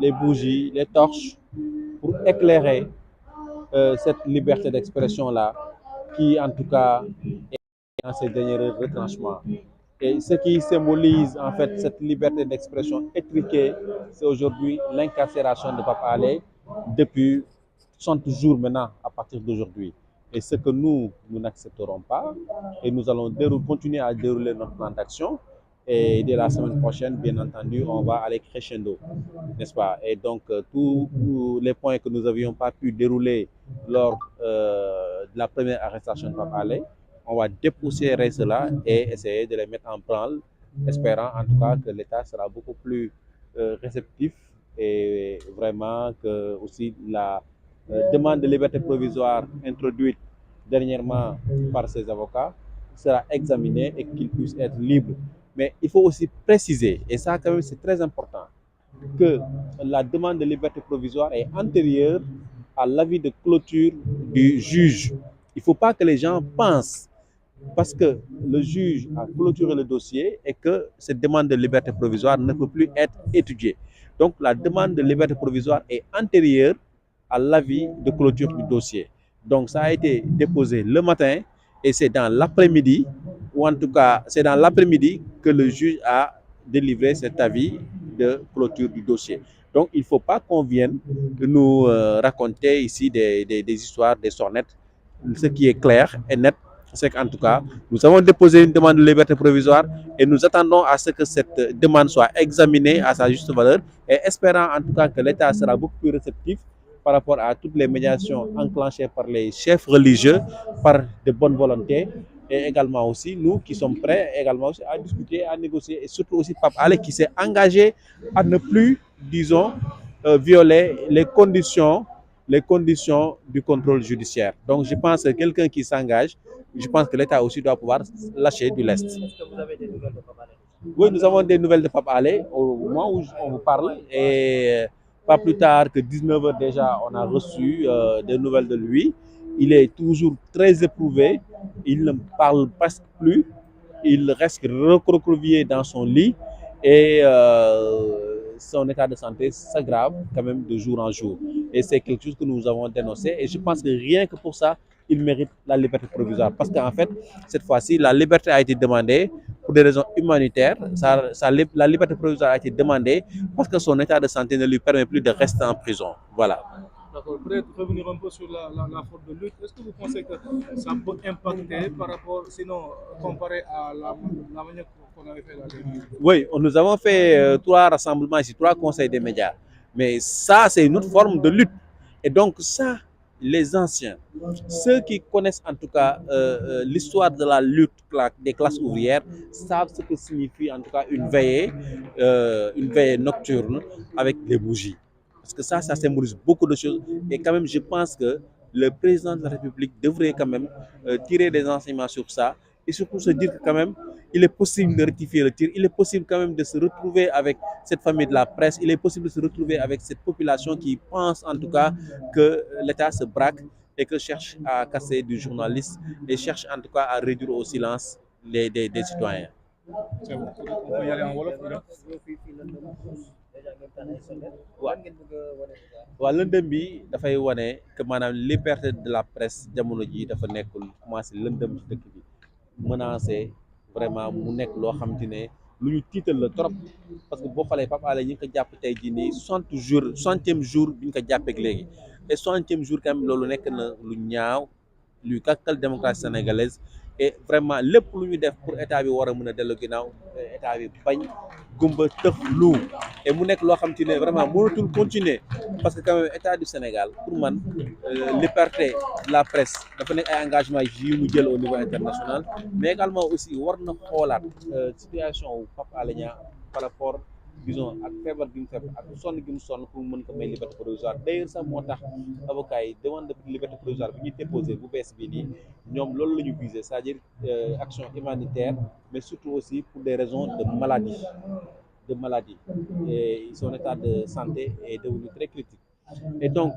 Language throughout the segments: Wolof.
les bougies, les torches pour éclairer cette liberté d'expression-là qui, en tout cas, est dans ces derniers retranchements. Et ce qui symbolise en fait cette liberté d'expression étriquée, c'est aujourd'hui l'incarcération de Pape Alé depuis 60 jours maintenant à partir d'aujourd'hui. Et ce que nous n'accepterons pas, et nous allons continuer à dérouler notre plan d'action. Et dès la semaine prochaine, bien entendu, on va aller crescendo, n'est-ce pas? Et donc, tous les points que nous n'avions pas pu dérouler lors de la première arrestation de Pape Alé, on va dépoussiérer cela et essayer de les mettre en branle, espérant en tout cas que l'État sera beaucoup plus réceptif et vraiment que aussi la demande de liberté provisoire introduite dernièrement par ses avocats sera examinée et qu'il puisse être libre. Mais il faut aussi préciser, et ça quand même c'est très important, que la demande de liberté provisoire est antérieure à l'avis de clôture du juge. Il ne faut pas que les gens pensent, parce que le juge a clôturé le dossier et que cette demande de liberté provisoire ne peut plus être étudiée. Donc la demande de liberté provisoire est antérieure à l'avis de clôture du dossier. Donc ça a été déposé le matin et c'est dans l'après-midi, ou en tout cas c'est dans l'après-midi que le juge a délivré cet avis de clôture du dossier. Donc il ne faut pas qu'on vienne nous raconter ici des histoires, des sornettes. Ce qui est clair et net, c'est qu'en tout cas, nous avons déposé une demande de liberté provisoire et nous attendons à ce que cette demande soit examinée à sa juste valeur et espérant en tout cas que l'État sera beaucoup plus réceptif par rapport à toutes les médiations enclenchées par les chefs religieux, par de bonnes volontés et également aussi nous qui sommes prêts également aussi à discuter, à négocier et surtout aussi Pape Alé qui s'est engagé à ne plus, disons, violer les conditions du contrôle judiciaire. Donc je pense que quelqu'un qui s'engage, je pense que l'État aussi doit pouvoir lâcher du lest. Est-ce que vous avez des nouvelles de Pape Alé? Oui, nous avons des nouvelles de Pape Alé au moment où on vous parle et pas plus tard que 19h déjà, on a reçu des nouvelles de lui. Il est toujours très éprouvé, il ne parle presque plus, il reste recroquevillé dans son lit et son état de santé s'aggrave quand même de jour en jour. Et c'est quelque chose que nous avons dénoncé et je pense que rien que pour ça, il mérite la liberté provisoire. Parce qu'en fait, cette fois-ci, la liberté a été demandée pour des raisons humanitaires. La liberté provisoire a été demandée parce que son état de santé ne lui permet plus de rester en prison. Voilà. D'accord. Peut-être revenir un peu sur la force de lutte. Est-ce que vous pensez que ça peut impacter par rapport, sinon, comparé à la manière qu'on avait fait la dernière? Oui, nous avons fait 3 rassemblements ici, 3 conseils des médias. Mais ça, c'est une autre forme de lutte. Et donc ça, les anciens, ceux qui connaissent en tout cas l'histoire de la lutte des classes ouvrières, savent ce que signifie en tout cas une veillée nocturne avec des bougies. Parce que ça symbolise beaucoup de choses. Et quand même, je pense que le président de la République devrait quand même tirer des enseignements sur ça et surtout se dire que quand même, il est possible de rectifier le tir, il est possible quand même de se retrouver avec cette famille de la presse, il est possible de se retrouver avec cette population qui pense en tout cas que l'État se braque et que cherche à casser du journaliste et cherche en tout cas à réduire au silence des citoyens. C'est bon. On peut y aller en Wolof. waaw waaw lëndëm bi dafay wane que maanaam liberté de la presse jamono ji dafa nekkul commencé lëndëm ci dëkk bi menacé vraiment mu nekk loo xam te ne lu ñu tiital la trop parce que boo xoolee Pape Alé ñi ngi ko jàpp tey jii nii 60 jours 60e jour bi ñu ko jàppeek léegi et 60e jour quand même loolu nekk na lu ñaaw luy gàkkal démocratie sénégalaise et vraiment lépp lu ñu def pour état bi war a mën a dellu ginnaaw état bi bañ gumba tëx lu et mu nekk loo xam te ne vraiment mënatul continuer parce que quand même état du Sénégal pour man liberté de la presse dafa nekk ay engagement yi mu jël au niveau international mais également aussi war na xoolaat situation wu Pape Alé Niang par rapport disons ak feebar bi mu feebar ak sonn gi mu sonn pour mën ko may liberté provisoire d'ailleurs sax moo tax avocat yi demande de liberté provisoire bi ñuy déposé bu bees bii nii ñoom loolu la ñu visé c'est-à-dire action humanitaire mais surtout aussi pour des raisons de maladie et son état de santé est devenu très critique et donc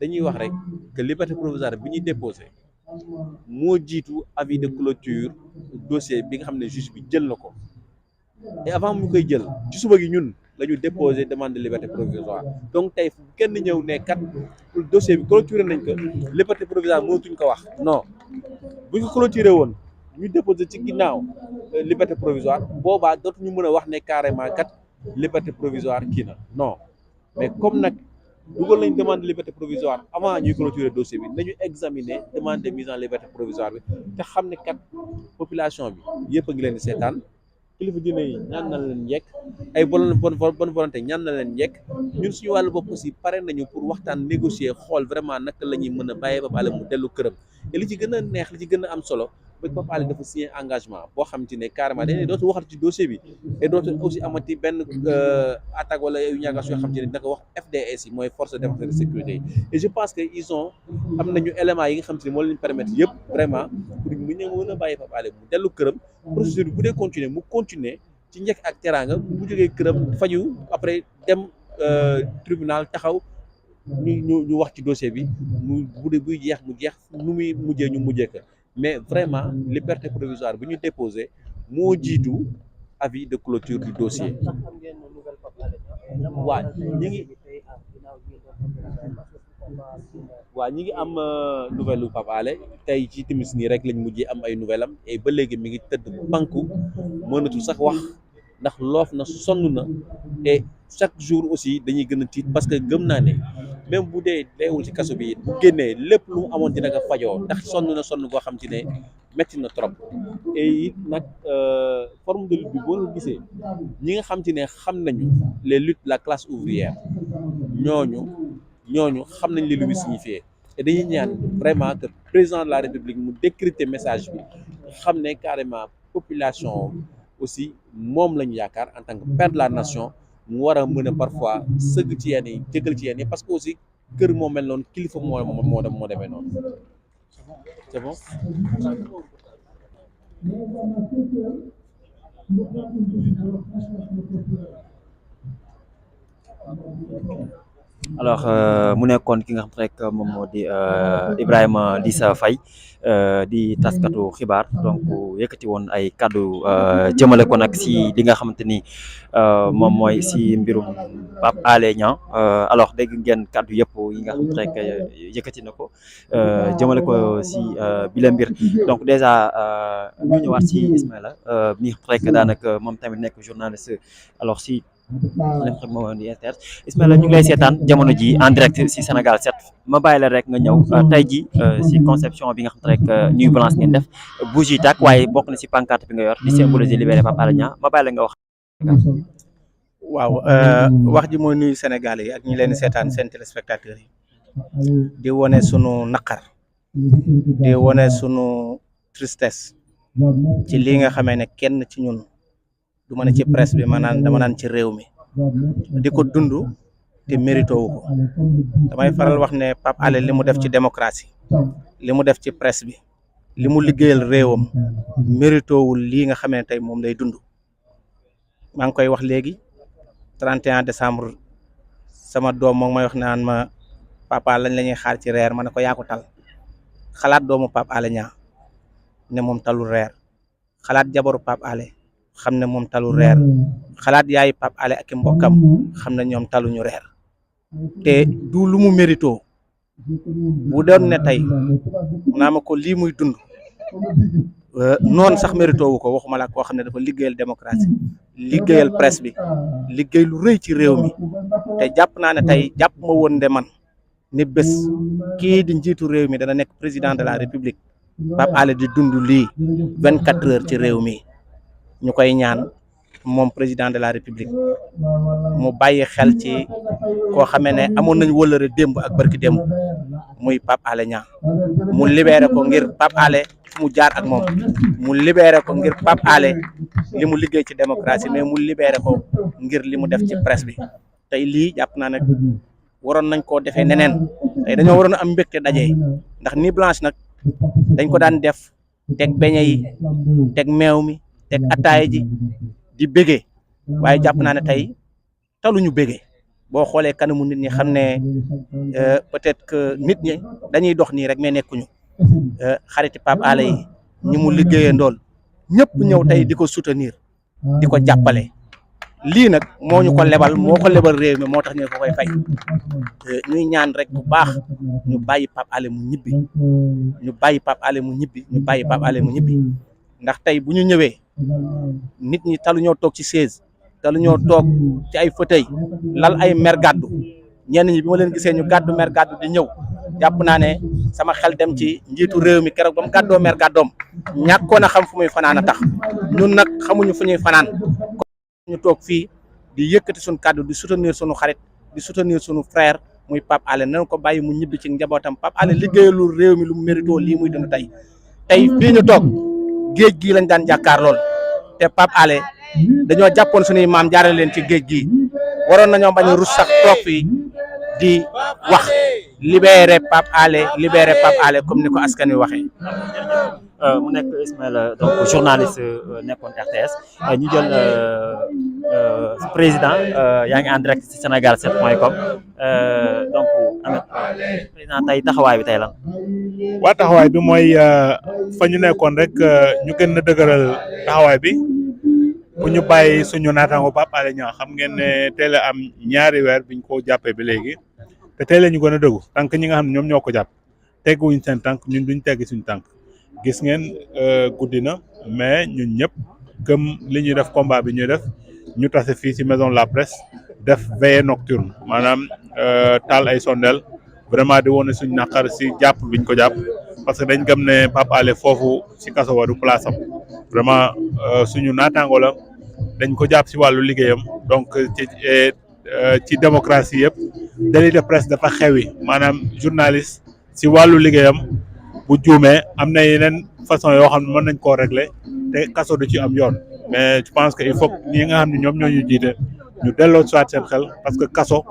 dañuy wax rek que liberté provisoire bi ñuy déposé moo jiitu avis de clôture dossier bi nga xam ne juge bi jël na ko et avant mu koy jël ci suba gi ñun la ñu déposé demande de liberté provisoire donc tey kenn ñëw ne kat dossier bi clôturé nañ ko liberté provisoire mënatuñ ko wax non bu ñu clôturé woon ñu déposé ci ginnaaw liberté provisoire boobaa dootuñu mën a wax ne carrément kat liberté provisoire kii na non mais comme nag dugal nañ demande de liberté provisoire avant ñuy clôturer dossier bi nañu examiner demande de mise en liberté provisoire bi te xam ne kat population bi yëpp a ngi leen di seetaan kilifa diine yi ñaan na leen njekk ay bonne volonté ñaan na leen njekk ñun suñu wàllu bopp aussi pare nañu pour waxtaan négocier xool vraiment naka la ñuy mën a bàyyee Pape Alé mu dellu këram te li ci gën a neex li ci gën a am solo ba Pape Alé dafa signé engagement boo xam te ne carrément dañuy dootu waxatu ci dossier bi et dootu aussi amati benn attaque wala yu ñaagas yoo xam te ne dina ko wax FDS yi mooy force de défense et de sécurité yi et je pense que ils ont am nañu éléments yi nga xam te ne moo leen permettre yëpp vraiment pour mu ñëw mën a bàyyi Pape Alé mu dellu këram procédure bi bu dee continuer mu continuer ci njëkk ak teraanga bu jógee këram faju après dem tribunal taxaw ñu wax ci dossier bi mu bu dee buy jeex mu jeex nu muy mujjee ñu mujjee ko mais vraiment liberté provisoire bi ñu déposé moo jiitu avis de clôture du dossier. waaw ñi ngi am nouvelle Pape Alé tey ci timis nii rek lañ mujjee am ay nouvelle am et ba léegi mi ngi tëdd banku mënatul sax wax ndax loof na sonn na et chaque jour aussi dañuy gën a tiit parce que gëm naa ne même bu dee deewul ci kaso bi bu génnee lépp lu mu amoon dina ko fajoo ndax sonn goo xam ci ne métti na trop et it nag forme de lutte bi boo ko gisee ñi nga xam ci ne xam nañu les luttes la classe ouvrière ñooñu xam nañ li lu muy signifié et dañuy ñaan vraiment que président de la république mu décrypter message bi xam ne carrément population aussi moom la ñu yaakaar en tant que père de la nation mu war a mën a parfois sëgg ci yenn yi jégal ci yenn yi parce que aussi kër moo mel noonu kilifa moo demee noonu c'est bon. alors mu nekkoon ki nga xam rek moom moo di Ibrahima Lissa Faye di taskatu xibaar donc yëkkati woon ay kaddu jëmale ko nag si li nga xamante ni moom mooy si mbirum Pape Alé Niang alors dégg ngeen kaddu yëpp yi nga xam rek yëkkati na ko jëmale ko si bile mbir donc déjà ñu ñëwaat si Ismaïla mi rek daanaka moom tamit nekk journaliste alors si lépp rek moom di inter Ismaïla ñu ngi lay seetaan jamono ji en direct si Sénégal 7 ma bàyyi la rek nga ñëw tey ji si conception bi nga xam te rek ñuy balance ngeen def bougie tak waaye bokk na si pancarte bi nga yor di symboliser libéré Pape Alé Niang ma bàyyi la nga wax. waaw wax ji mooy nuyu Sénégal yi ak ñi leen di seetaan seen téléspectateurs yi di wone sunu naqar di wone sunu tristesse ci lii nga xamee ne kenn ci ñun du ma ne ci presse bi dama naan ci réew mi di ko dund te mérito wu ko damay faral wax ne Pape Alé li mu def ci démocratie li mu def ci presse bi li mu liggéeyal réewam mérito wul lii nga xamee ne tey moom lay dund. maa ngi koy wax léegi 31 décembre sama doom moom may wax naan ma papa lañ la ñuy xaar ci reer ma ne ko yaa ko tal xalaat doomu Pape Alé Niang ne moom talul reer xalaat jabaru Pape Alé xam ne moom talul reer xalaat yaayu Pape Alé ak i mbokkam xam ne ñoom taluñu reer te du lu mu mérito bu doon ne tey naa ma ko lii muy dund noonu sax mérito wu ko waxuma la koo xam ne dafa liggéeyal démocratie liggéeyal presse bi liggéey lu rëy ci réew mi te jàpp naa ne tey jàpp ma woon de man ni bés kii di njiitu réew mi dana nekk président de la république Pape Alé di dund lii 24 heures ci réew mi ñu koy ñaan moom président de la république mu bàyyi xel ci koo xamee ne amoon nañu wëllëre démb ak barki démb muy Pape Alé Niang mu libéré ko ngir Pape Alé mu jaar ak moom mu libéré ko ngir Pape Alé li mu liggéey ci démocratie mais mu libéré ko ngir li mu def ci presse bi tey lii jàpp naa ne waroon nañ koo defee neneen tey dañoo waroon a am mbégte daje ndax Nuit Blanche nag dañ ko daan def teg beñe yi teg meew mi teg ataaya ji di bégee waaye jàpp naa ne tey taluñu bégee boo xoolee kanamu nit ñi xam ne peut-être que nit ñi dañuy dox nii rek mais nekkuñu xariti Pape Alé yi ñi mu liggéeyee ndool ñëpp ñëw tey di ko soutenir di ko jàppale lii nag moo ñu ko lebal moo ko lebal réew mi moo tax ñu ko koy fay ñuy ñaan rek bu baax ñu bàyyi Pape Alé mu ñibbi ñu bàyyi Pape Alé mu ñibbi ñu bàyyi Pape Alé mu ñibbi ndax tey bu ñu ñëwee nit ñi talu ñoo toog ci chaise talu ñoo toog ci ay fauteuil lal ay mer gàddu ñenn ñi bi ma leen gisee ñu gàddu mer gàddu di ñëw jàpp naa ne sama xel dem ci njiitu réew mi keroog ba mu gàddoo mer gàddoom ñàkkoon a xam fu muy fanaan a tax ñun nag xamuñu fu ñuy fanaan ñu toog fii di yëkkati suñu kàddu di soutenir suñu xarit di soutenir suñu frère muy Pape Alé nañ ko bàyyi mu ñibbi ci njabootam Pape Alé liggéeyalul réew mi lu mu mérito lii muy dund tey fii ñu toog géej gii lañ daan jàkkaar lool te Pape Alé dañoo jàppoon suñuy maam jaarale leen ci géej gii waroon nañoo bañ a rus sax toog fii di wax libéré Pape Alé comme ni ko askan wi waxee. mu nekk Ismaïla donc journaliste nekkoon RTS ñu jël président yaa ngi en direct ci Sénégal7.com donc président tey taxawaay bi tey lan. waa taxawaay bi mooy fa ñu nekkoon rek ñu gën a dëgëral taxawaay bi bu ñu bàyyi suñu naataango Pape Alé Niang xam ngeen ne teel a am ñaari weer biñ ko jàppee bi léegi te tey la ñu gën a dëggu tànk ñi nga xam ne ñoom ñoo ko jàpp tegguwuñ seen tànk ñun duñ teggi suñu tànk. gis ngeen guddi na mais ñun ñëpp gëm li ñuy def combat bi ñuy def ñu tase fii ci maison de la presse def veillée nocturne maanaam taal ay sondeel vraiment di wone suñu naqar ci jàpp biñ ko jàpp parce que dañ gëm ne Pape Alé foofu ci kaso wa du place am vraiment suñu naataango la dañ ko jàpp ci wàllu liggéeyam donc ci démocratie yëpp délit de presse dafa xewi maanaam journaliste ci wàllu liggéeyam bu juumee am na yeneen façon yoo xam ne mën nañ koo régler te kaso du ci am yoon mais je pense que il faut ñi nga xam ne ñoom ñoo ñu jiite ñu delloo soit seen xel parce que kaso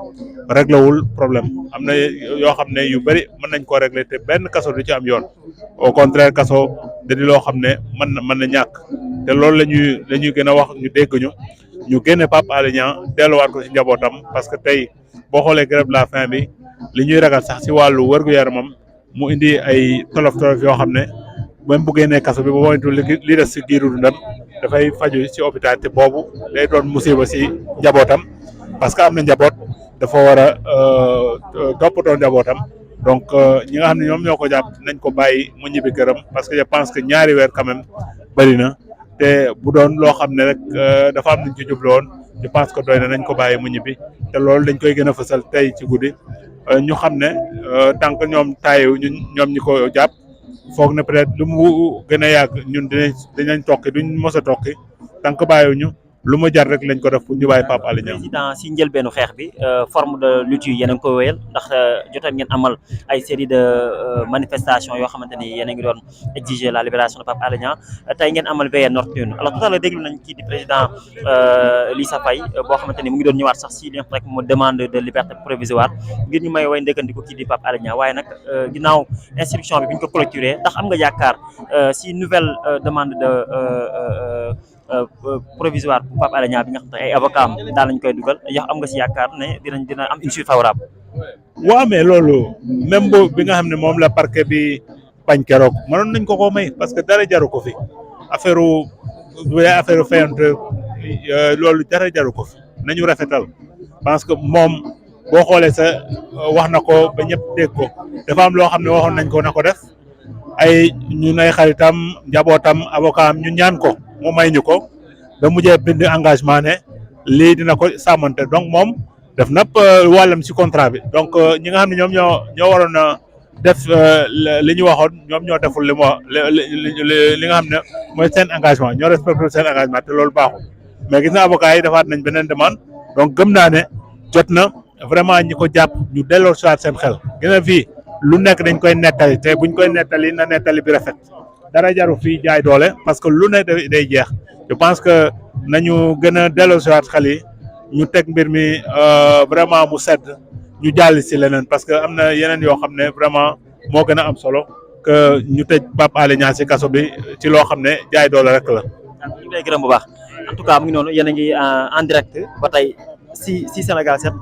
réglewul problème am na yoo xam ne yu bëri mën nañ koo régler te benn kaso du ci am yoon au contraire kaso da di loo xam ne mën na ñàkk te loolu la ñuy gën a wax ñu dégg ñu génne Pape Alé Niang delluwaat ko ci njabootam parce que tey boo xoolee grève de la faim bi li ñuy ragal sax ci wàllu wërgu-yaramam mu indi ay tolof yoo xam ne même bu génnee kaso bi ba moytu li des ci giiru dundam dafay faju ci hôpital te boobu day doon musiba ci njabootam parce que am na njaboot dafa war a toppatoo njabootam donc ñi nga xam ne ñoom ñoo ko jàpp nañ ko bàyyi mu ñibbi këram parce que je pense que ñaari weer quand même bëri na te bu doon loo xam ne rek dafa am nañ ci jublu woon je pense que doy na nañ ko bàyyi mu ñibbi te loolu dañ koy gën a fësal tey ci guddi ñu xam ne tant que ñoom taayewu ñoom ñi ko jàpp foog na peut-être lu mu gën a yàgg ñun dinañ tokki duñ mos a tokki tant que bàyyiwuñu lu ma jar rek lañ ko def pour ñu bàyyi Pape Alé Niang. président si njëlbeenu xeex bi forme de lutte yi yéen a ngi ko wéyal ndax jotoon ngeen amal ay série de manifestations yoo xamante ni yéen a ngi doon exiger la libération de Pape Alé Niang tey ngeen amal veillée nocturne alors tout à l'heure déglu nañ kii di président Lissa Faye boo xamante ni mu ngi doon ñëwaat sax si li nga xam rek mu demande de liberté provisoire ngir ñu may way ndëkkandiku kii di Pape Alé Niang waaye nag ginnaaw instruction bi ñu ko clôturé ndax am nga yaakaar si nouvelle demande de provisoire pour Pape Alé Niang bi nga xam ne ay avocat am daal nañ koy dugal yow am nga si yaakaar ne dina am une suite favorable. waaw mais loolu même bi nga xam ne moom la parquet bi bañ keroog mënoon nañ ko may parce que dara jaru ko fi affaire fayante loolu dara jaru ko fi nañu rafetal parce que moom boo xoolee sa wax na ko ba ñëpp dégg ko dafa am loo xam ne waxoon nañ ko na ko def ay ñun ay xaritam njabootam avocat am ñu ñaan ko mu may ñu ko ba mujjee bind engagement ne lii dina ko sàmmante donc moom def na wàllam ci contrat bi donc ñi nga xam ne ñoom ñoo waroon a def li ñu waxoon ñoom ñoo deful li nga xam ne mooy seen engagement ñoo respecté seen engagement te loolu baaxul mais gis na avocat yi defaat nañ beneen demande donc gëm naa ne jot na vraiment ñi ko jàpp ñu delloo si waat seen xel gis na fii lu nekk dañ koy nettali te buñ koy nettali na nettali bi rafet dara jaru fii jaay doole parce que lu ne day jeex je pense que nañu gën a delloo si waat xel yi ñu teg mbir mi vraiment mu sedd ñu jàll si leneen parce que am na yeneen yoo xam ne vraiment moo gën a am solo que ñu tëj Pape Alé Niang si kaso bi ci loo xam ne jaay doole rek la. ñu ngi lay gërëm bu baax en tout cas mu ngi noonu yéen a ngi en direct ba tey si Sénégal 7